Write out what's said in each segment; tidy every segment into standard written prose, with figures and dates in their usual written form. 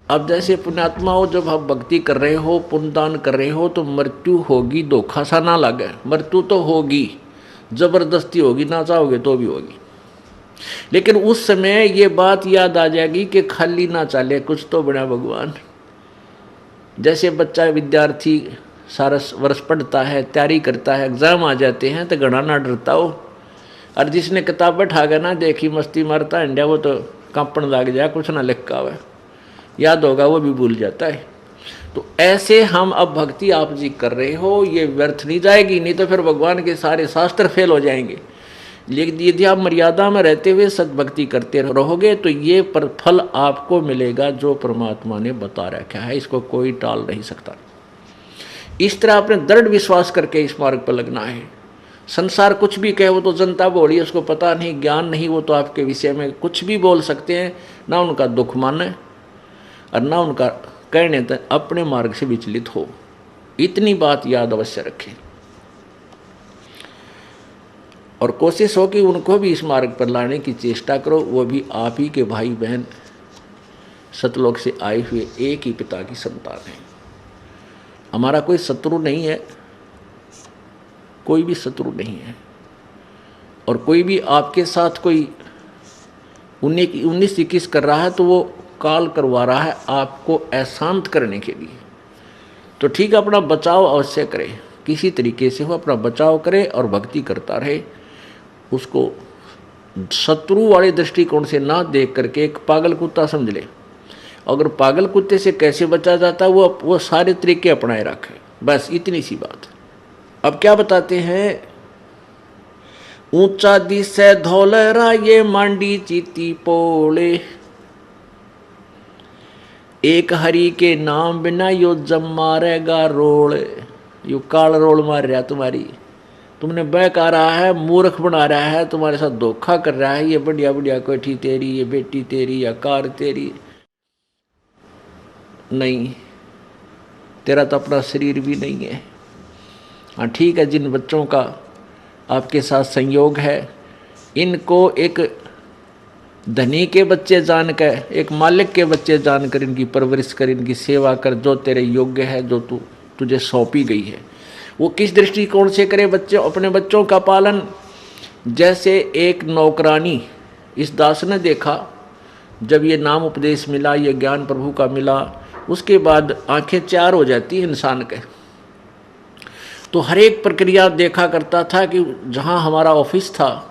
अब जैसे पुण्यात्मा हो, जब आप भक्ति कर रहे हो, पुण्यदान कर रहे हो, तो मृत्यु होगी, धोखा सा ना लगे। मृत्यु तो होगी, जबरदस्ती होगी, ना चाहोगे तो भी होगी। लेकिन उस समय ये बात याद आ जाएगी कि खाली ना चले, कुछ तो बना भगवान। जैसे बच्चा विद्यार्थी सारा वर्ष पढ़ता है, तैयारी करता है, एग्जाम आ जाते हैं तो घना ना डरता हो। और जिसने किताब बैठा गया ना, देखी मस्ती मारता इंडिया, वो तो कांपण लग जाए, कुछ ना लिखा हुआ याद होगा वो भी भूल जाता है। तो ऐसे हम अब भक्ति आप जी कर रहे हो, ये व्यर्थ नहीं जाएगी, नहीं तो फिर भगवान के सारे शास्त्र फेल हो जाएंगे। लेकिन यदि आप मर्यादा में रहते हुए सद्भक्ति करते रहोगे तो ये पर फल आपको मिलेगा जो परमात्मा ने बता रखा है, इसको कोई टाल नहीं सकता। इस तरह अपने दृढ़ विश्वास करके इस मार्ग पर लगना है। संसार कुछ भी कहे, वो तो जनता बोली, उसको पता नहीं, ज्ञान नहीं, वो तो आपके विषय में कुछ भी बोल सकते हैं। ना उनका दुख माने और ना उनका कहने तक अपने मार्ग से विचलित हो। इतनी बात याद अवश्य रखें और कोशिश हो कि उनको भी इस मार्ग पर लाने की चेष्टा करो। वो भी आप ही के भाई बहन, सतलोक से आए हुए एक ही पिता की संतान है। हमारा कोई शत्रु नहीं है, कोई भी शत्रु नहीं है। और कोई भी आपके साथ कोई 19-21 कर रहा है तो वो काल करवा रहा है आपको अशांत करने के लिए। तो ठीक है, अपना बचाव अवश्य करे, किसी तरीके से हो अपना बचाव करे और भक्ति करता रहे। उसको शत्रु वाले दृष्टिकोण से ना देख करके एक पागल कुत्ता समझ ले। अगर पागल कुत्ते से कैसे बचा जाता है वो सारे तरीके अपनाए रखे, बस इतनी सी बात। अब क्या बताते हैं, ऊंचा दिसे धौलरा ये मांडी चीती पोले, एक हरि के नाम बिना यो जम मारेगा रोल। यो काल रोल मार रहा तुम्हारी, तुमने बहका रहा है, मूर्ख बना रहा है, तुम्हारे साथ धोखा कर रहा है। ये बढ़िया बढ़िया कोठी तेरी, ये बेटी तेरी, या कार तेरी, नहीं, तेरा तो अपना शरीर भी नहीं है। हाँ ठीक है, जिन बच्चों का आपके साथ संयोग है, इनको एक धनी के बच्चे जानकर, एक मालिक के बच्चे जानकर इनकी परवरिश कर, इनकी सेवा कर, जो तेरे योग्य है, जो तुझे सौंपी गई है। वो किस दृष्टिकोण से करे बच्चे अपने बच्चों का पालन? जैसे एक नौकरानी, इस दास ने देखा जब ये नाम उपदेश मिला, ये ज्ञान प्रभु का मिला, उसके बाद आंखें चार हो जाती हैं इंसान के। तो हर एक प्रक्रिया देखा करता था कि जहाँ हमारा ऑफिस था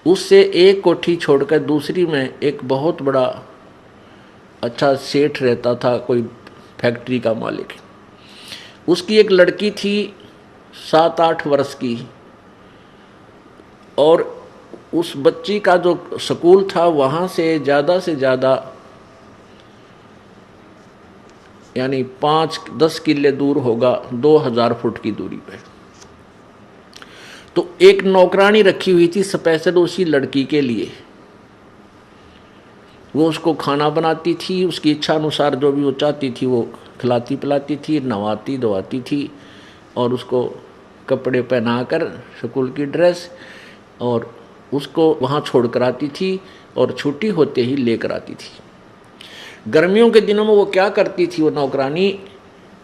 उससे एक कोठी छोड़कर दूसरी में एक बहुत बड़ा अच्छा सेठ रहता था, कोई फैक्ट्री का मालिक। उसकी एक लड़की थी 7-8 वर्ष की, और उस बच्ची का जो स्कूल था वहाँ से ज़्यादा यानी 5-10 किले दूर होगा, 2000 फुट की दूरी पे। तो एक नौकरानी रखी हुई थी स्पेशल उसी लड़की के लिए। वो उसको खाना बनाती थी, उसकी इच्छा अनुसार जो भी वो चाहती थी वो खिलाती पिलाती थी, नहवाती धोवाती थी, और उसको कपड़े पहनाकर स्कूल की ड्रेस, और उसको वहाँ छोड़ कर आती थी और छुट्टी होते ही लेकर आती थी। गर्मियों के दिनों में वो क्या करती थी, वो नौकरानी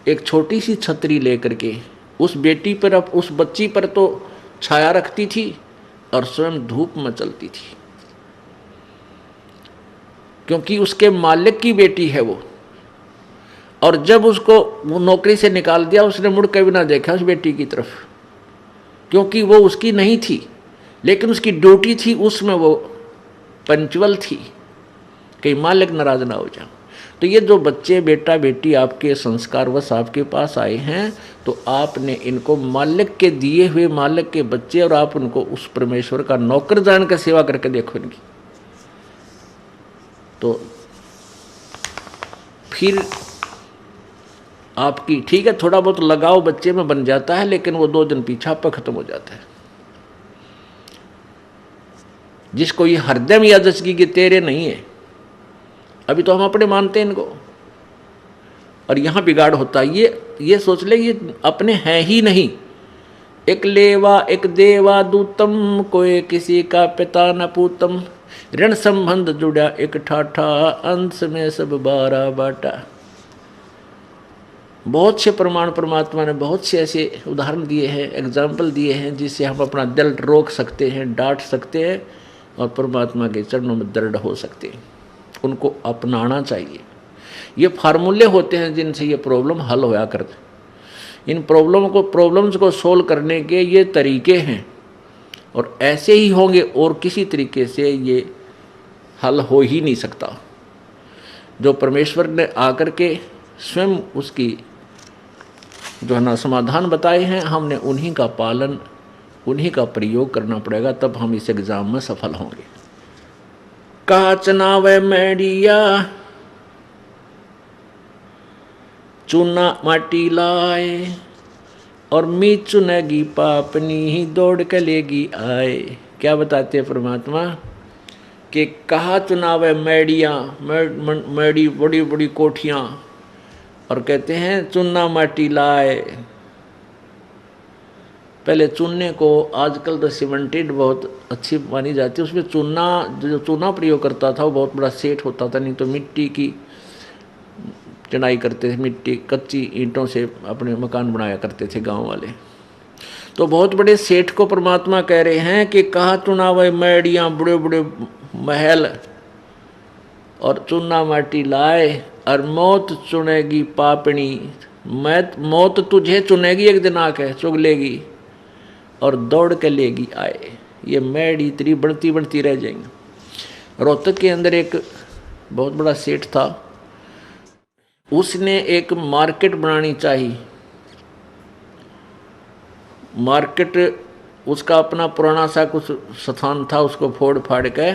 एक छोटी सी छतरी लेकर के उस बेटी पर, उस बच्ची पर तो छाया रखती थी और स्वयं धूप में चलती थी, क्योंकि उसके मालिक की बेटी है वो। और जब उसको वो नौकरी से निकाल दिया, उसने मुड़ के भी ना देखा उस बेटी की तरफ, क्योंकि वो उसकी नहीं थी, लेकिन उसकी ड्यूटी थी, उसमें वो पंचुअल थी, कहीं मालिक नाराज ना हो जाए। तो ये जो बच्चे बेटा बेटी आपके संस्कारवश आपके पास आए हैं, तो आपने इनको मालिक के दिए हुए, मालिक के बच्चे, और आप उनको उस परमेश्वर का नौकर जानकर सेवा करके देखो इनकी, तो फिर आपकी ठीक है, थोड़ा बहुत लगाव बच्चे में बन जाता है, लेकिन वो 2 दिन पीछा पर खत्म हो जाता है। जिसको ये हरदम यादश की तेरे नहीं है, अभी तो हम अपने मानते हैं इनको, और यहाँ बिगाड़ होता है। ये सोच ले ये अपने हैं ही नहीं। एक लेवा एक देवा दूतम, कोई किसी का पिता न पूतम। ऋण संबंध जुड़ा एक ठाठा, अंत में सब बारा बाटा। बहुत से प्रमाण परमात्मा ने बहुत से ऐसे उदाहरण दिए हैं, एग्जाम्पल दिए हैं, जिससे हम अपना दिल रोक सकते हैं, डांट सकते हैं और परमात्मा के चरणों में दृढ़ हो सकते हैं। उनको अपनाना चाहिए। ये फार्मूले होते हैं जिनसे ये प्रॉब्लम हल होया करते। इन प्रॉब्लम्स को सोल्व करने के ये तरीके हैं और ऐसे ही होंगे और किसी तरीके से ये हल हो ही नहीं सकता। जो परमेश्वर ने आकर के स्वयं उसकी जो है ना समाधान बताए हैं, हमने उन्हीं का पालन, उन्हीं का प्रयोग करना पड़ेगा, तब हम इस एग्जाम में सफल होंगे। काचना व मैडिया चूना माटी लाए, और मी चुनेगी पापनी दौड़ के लेगी आए। क्या बताते हैं परमात्मा कि कहा चुनाव है मैडियाँ, मैडी बड़ी बड़ी कोठियाँ, और कहते हैं चूना माटी लाए। पहले चूने को, आजकल तो सीमेंटेड बहुत अच्छी मानी जाती है, उसमें चूना, जो चूना प्रयोग करता था वो बहुत बड़ा सेठ होता था, नहीं तो मिट्टी की चढ़ाई करते थे, मिट्टी कच्ची ईंटों से अपने मकान बनाया करते थे गांव वाले। तो बहुत बड़े सेठ को परमात्मा कह रहे हैं कि कहाँ चुनाव मैडियाँ, बड़े बड़े महल और चूना माटी लाए, और मौत चुनेगी पापनी, मौत तुझे चुनेगी एक दिन आके, चुग लेगी और दौड़ के लेगी आए। ये मैडी तेरी बढ़ती बढ़ती रह जाएंगी। रोहतक के अंदर एक बहुत बड़ा सेठ था, उसने एक मार्केट बनानी चाहिए। मार्केट उसका अपना पुराना सा कुछ स्थान था, उसको फोड़ फाड़ के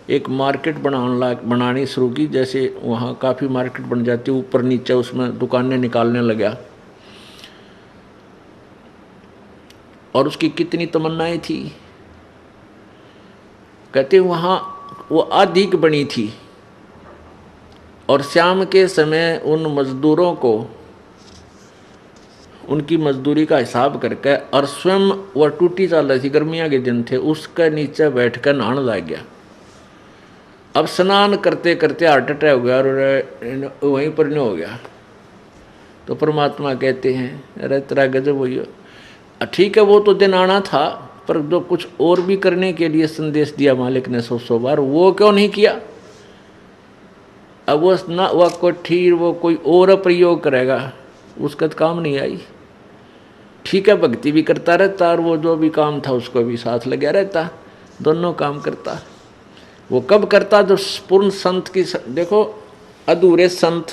एक मार्केट बनानी शुरू की। जैसे वहाँ काफ़ी मार्केट बन जाती, ऊपर नीचे उसमें दुकानें निकालने लगा। और उसकी कितनी तमन्नाएं थी, कहते वहाँ वो अधिक बनी थी, और शाम के समय उन मजदूरों को उनकी मजदूरी का हिसाब करके, और स्वयं वह टूटी चल रही थी, गर्मियाँ के दिन थे, उसके नीचे बैठ कर नहाने लग गया। अब स्नान करते करते हार्ट अटैक हो गया और वहीं पर नहीं हो गया। तो परमात्मा कहते हैं अरे तेरा गजब हुई। ठीक है, वो तो दिन आना था, पर जो कुछ और भी करने के लिए संदेश दिया मालिक ने 100 बार, वो क्यों नहीं किया? अब वो ना वह कोई वो कोई और प्रयोग करेगा, उसका तो काम नहीं आई। ठीक है, भक्ति भी करता रहता और वो जो भी काम था उसको भी साथ लगा रहता, दोनों काम करता। वो कब करता? जो पूर्ण संत की, देखो अधूरे संत,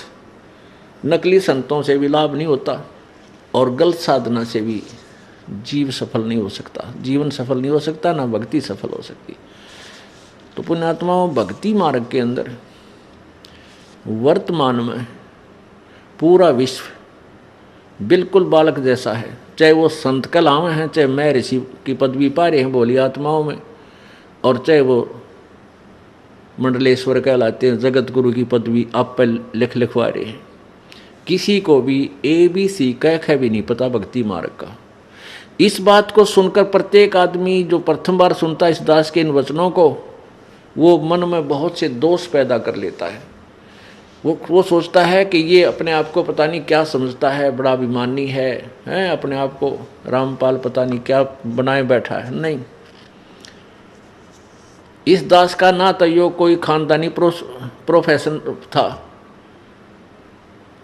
नकली संतों से भी लाभ नहीं होता, और गलत साधना से भी जीव सफल नहीं हो सकता, जीवन सफल नहीं हो सकता, ना भक्ति सफल हो सकती। तो पुण्यात्माओं, भक्ति मार्ग के अंदर वर्तमान में पूरा विश्व बिल्कुल बालक जैसा है, चाहे वो संत कलाम हैं, चाहे मैं ऋषि की पदवी पा रहे हैं बोली आत्माओं में, और चाहे वो मंडलेश्वर कहलाते हैं, जगत गुरु की पदवी आप पर लिखवा रहे हैं। किसी को भी ABC कह भी नहीं पता भक्ति मार्ग का। इस बात को सुनकर प्रत्येक आदमी जो प्रथम बार सुनता है इस दास के इन वचनों को, वो मन में बहुत से दोष पैदा कर लेता है। वो सोचता है कि ये अपने आप को पता नहीं क्या समझता है, बड़ा अभिमानी है, अपने आप को रामपाल पता नहीं क्या बनाए बैठा है। नहीं, इस दास का ना तो यो कोई खानदानी प्रोफेशन था,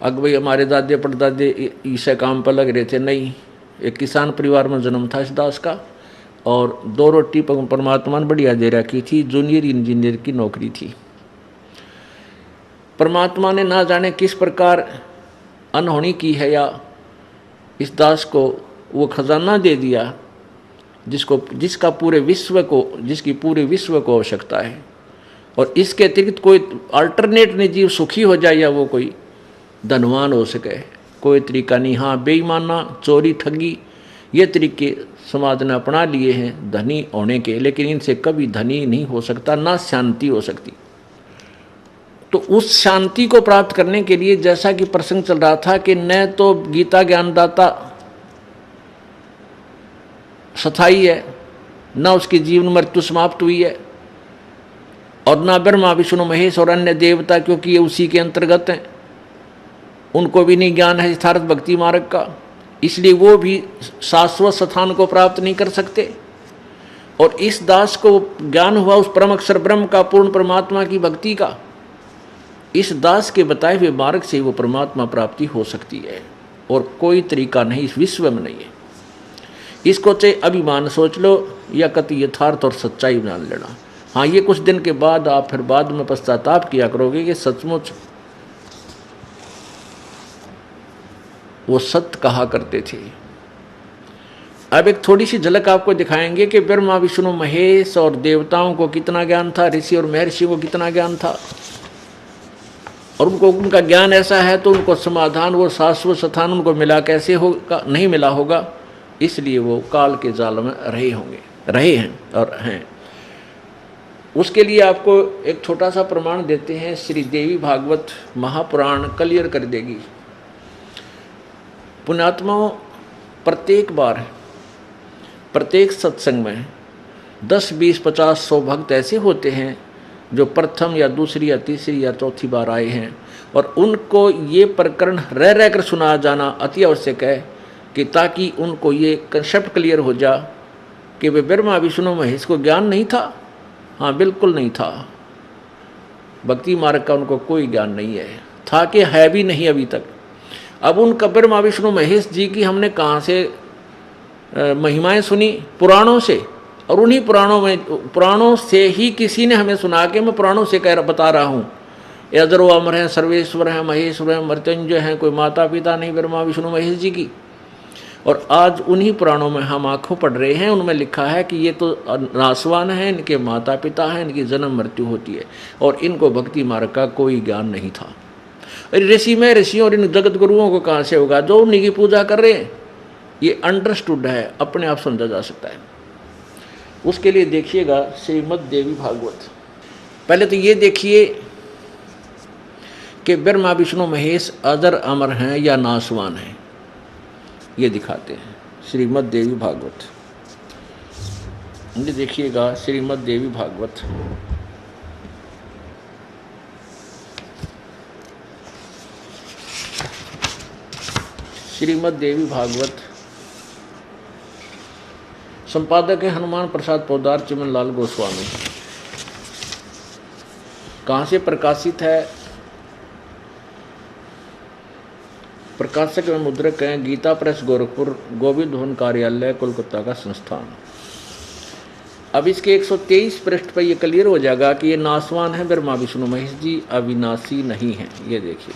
अग भाई हमारे दादे परदादे इसे काम पर लग रहे थे। नहीं, एक किसान परिवार में जन्म था इस दास का, और 2 रोटी परमात्मा ने बढ़िया दे रखी थी, जूनियर इंजीनियर की नौकरी थी। परमात्मा ने ना जाने किस प्रकार अनहोनी की है, या इस दास को वो खजाना दे दिया जिसकी पूरे विश्व को आवश्यकता है, और इसके अतिरिक्त कोई अल्टरनेट नहीं, जीव सुखी हो जाए या वो कोई धनवान हो सके, कोई तरीका नहीं। हाँ, बेईमाना, चोरी, ठगी, ये तरीके समाज ने अपना लिए हैं धनी होने के, लेकिन इनसे कभी धनी नहीं हो सकता, ना शांति हो सकती। तो उस शांति को प्राप्त करने के लिए, जैसा कि प्रसंग चल रहा था कि न तो गीता ज्ञानदाता स्थायी है, न उसकी जीवन मृत्यु समाप्त हुई है, और ना ब्रह्मा विष्णु महेश और अन्य देवता, क्योंकि ये उसी के अंतर्गत हैं, उनको भी नहीं ज्ञान है यथार्थ भक्ति मार्ग का, इसलिए वो भी शाश्वत स्थान को प्राप्त नहीं कर सकते। और इस दास को ज्ञान हुआ उस परम अक्षर ब्रह्म का, पूर्ण परमात्मा की भक्ति का, इस दास के बताए हुए मार्ग से वो परमात्मा प्राप्ति हो सकती है, और कोई तरीका नहीं इस विश्व में नहीं है। इसको चाहे अभिमान सोच लो या कति यथार्थ और सच्चाई मान लेना। हाँ, ये कुछ दिन के बाद आप फिर बाद में पश्चाताप किया करोगे कि सचमुच वो सत्य कहा करते थे। अब एक थोड़ी सी झलक आपको दिखाएंगे कि ब्रह्मा विष्णु महेश और देवताओं को कितना ज्ञान था, ऋषि और महर्षि को कितना ज्ञान था, और उनको उनका ज्ञान ऐसा है तो उनको समाधान, वो शाश्वत स्थान उनको मिला कैसे होगा, नहीं मिला होगा, इसलिए वो काल के जाल में रहे हैं और हैं। उसके लिए आपको एक छोटा सा प्रमाण देते हैं, श्री देवी भागवत महापुराण क्लियर कर देगी। पुण्यात्माओं, प्रत्येक बार प्रत्येक सत्संग में 10, 20, 50, 100 भक्त ऐसे होते हैं जो प्रथम या दूसरी या तीसरी या चौथी बार आए हैं, और उनको ये प्रकरण रह कर सुना जाना अति आवश्यक है कि ताकि उनको ये कंसेप्ट क्लियर हो जा कि वे ब्रह्मा विष्णु महेश को ज्ञान नहीं था। हाँ, बिल्कुल नहीं था। भक्ति मार्ग का उनको कोई ज्ञान नहीं है, था कि है भी नहीं अभी तक। अब उन ब्रह्मा विष्णु महेश जी की हमने कहाँ से महिमाएं सुनी? पुराणों से, और उन्हीं पुराणों से ही किसी ने हमें सुना के मैं पुराणों से बता रहा हूँ। अजरो अमर हैं, सर्वेश्वर हैं, महेश्वर हैं, मृत्युंजय हैं, कोई माता पिता नहीं ब्रह्मा विष्णु महेश जी की। और आज उन्हीं पुराणों में हम आंखों पढ़ रहे हैं, उनमें लिखा है कि ये तो नासवान हैं, इनके माता पिता हैं, इनकी जन्म मृत्यु होती है, और इनको भक्ति मार्ग का कोई ज्ञान नहीं था। ऋषि में ऋषियों और इन जगत गुरुओं को कहाँ से होगा? जो उन्हीं की पूजा कर रहे हैं। ये अंडरस्टूड है, अपने आप समझा जा सकता है। उसके लिए देखिएगा श्रीमद् देवी भागवत। पहले तो ये देखिए कि ब्रह्मा विष्णु महेश अजर अमर हैं या नासवान हैं, ये दिखाते हैं श्रीमद् देवी भागवत। ये देखिएगा श्रीमद् देवी भागवत, श्रीमद् देवी भागवत। संपादक है हनुमान प्रसाद पोदार, चिमन लाल गोस्वामी। कहाँ से प्रकाशित है? प्रकाशक एवं मुद्रक हैं गीता प्रेस गोरखपुर, गोविंद भवन कार्यालय कोलकाता का संस्थान। अब इसके 123 पृष्ठ पर यह क्लियर हो जाएगा कि ये नासवान है ब्रह्मा विष्णु महेश जी, अविनाशी नहीं है। ये देखिए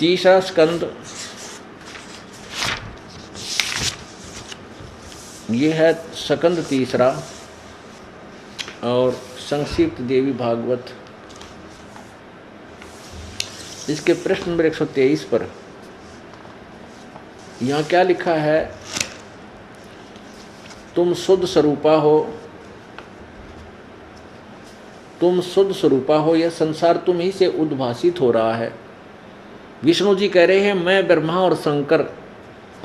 तीसरा स्कंद, ये है स्कंद तीसरा, और संक्षिप्त देवी भागवत। इसके प्रश्न नंबर 123 पर यहाँ क्या लिखा है? तुम शुद्ध स्वरूपा हो, तुम शुद्ध स्वरूपा हो, यह संसार तुम ही से उद्भासित हो रहा है। विष्णु जी कह रहे हैं, मैं ब्रह्मा और शंकर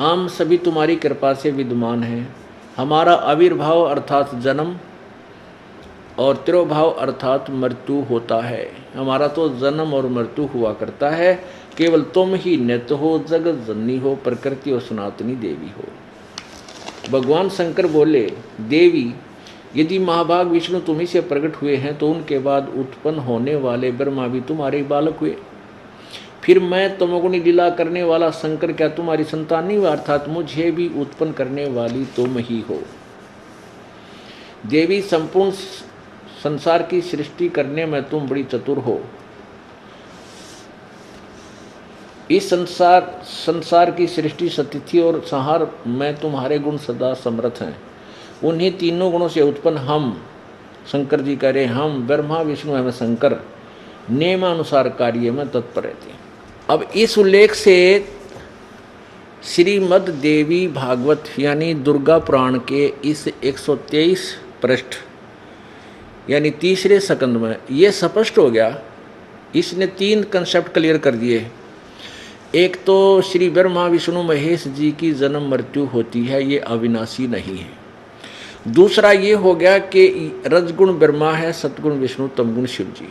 आम सभी तुम्हारी कृपा से विद्यमान हैं। हमारा आविर्भाव अर्थात जन्म और तिरोभाव अर्थात मृत्यु होता है। हमारा तो जन्म और मृत्यु हुआ करता है, केवल तुम ही नित्य हो, जगत जननी हो, प्रकृति और सनातनी देवी हो। भगवान शंकर बोले, देवी यदि महाभाग विष्णु तुम्ही से प्रकट हुए हैं तो उनके बाद उत्पन्न होने वाले ब्रह्मा भी तुम्हारे बालक हुए। फिर मैं तमोगुणी लीला करने वाला शंकर क्या तुम्हारी संतान नहीं हुआ? अर्थात मुझे भी उत्पन्न करने वाली तुम ही हो। देवी संपूर्ण संसार की सृष्टि करने में तुम बड़ी चतुर हो। इस संसार की सृष्टि, स्थिति और संहार में तुम्हारे गुण सदा समर्थ हैं। उन्हीं तीनों गुणों से उत्पन्न हम, शंकर जी कह रहे, हम ब्रह्मा विष्णु एवं शंकर नियमानुसार कार्य में तत्पर रहते हैं। अब इस उल्लेख से श्रीमद् देवी भागवत यानी दुर्गा पुराण के इस 123 पृष्ठ यानी तीसरे स्कंद में ये स्पष्ट हो गया। इसने 3 कंसेप्ट क्लियर कर दिए। एक तो श्री ब्रह्मा विष्णु महेश जी की जन्म मृत्यु होती है, ये अविनाशी नहीं है। दूसरा ये हो गया कि रजगुण ब्रह्मा है, सतगुण विष्णु, तमगुण शिव जी।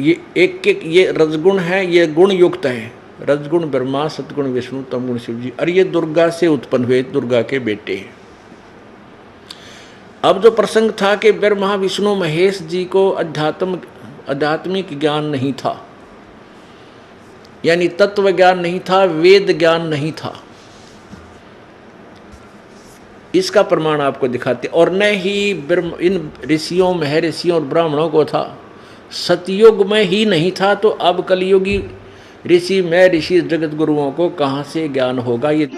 ये एक एक ये रजगुण है, ये गुण युक्त है। रजगुण ब्रह्मा, सतगुण विष्णु, तमगुण शिव जी, और ये दुर्गा से उत्पन्न हुए, दुर्गा के बेटे हैं। अब जो प्रसंग था कि ब्रह्मा विष्णु महेश जी को आध्यात्मिक ज्ञान नहीं था, यानी तत्व ज्ञान नहीं था, वेद ज्ञान नहीं था, इसका प्रमाण आपको दिखाते। और न ही इन ऋषियों, महर्षियों और ब्राह्मणों को था, सतयुग में ही नहीं था, तो अब कलयुगी ऋषि, महर्षि, जगत गुरुओं को कहाँ से ज्ञान होगा? ये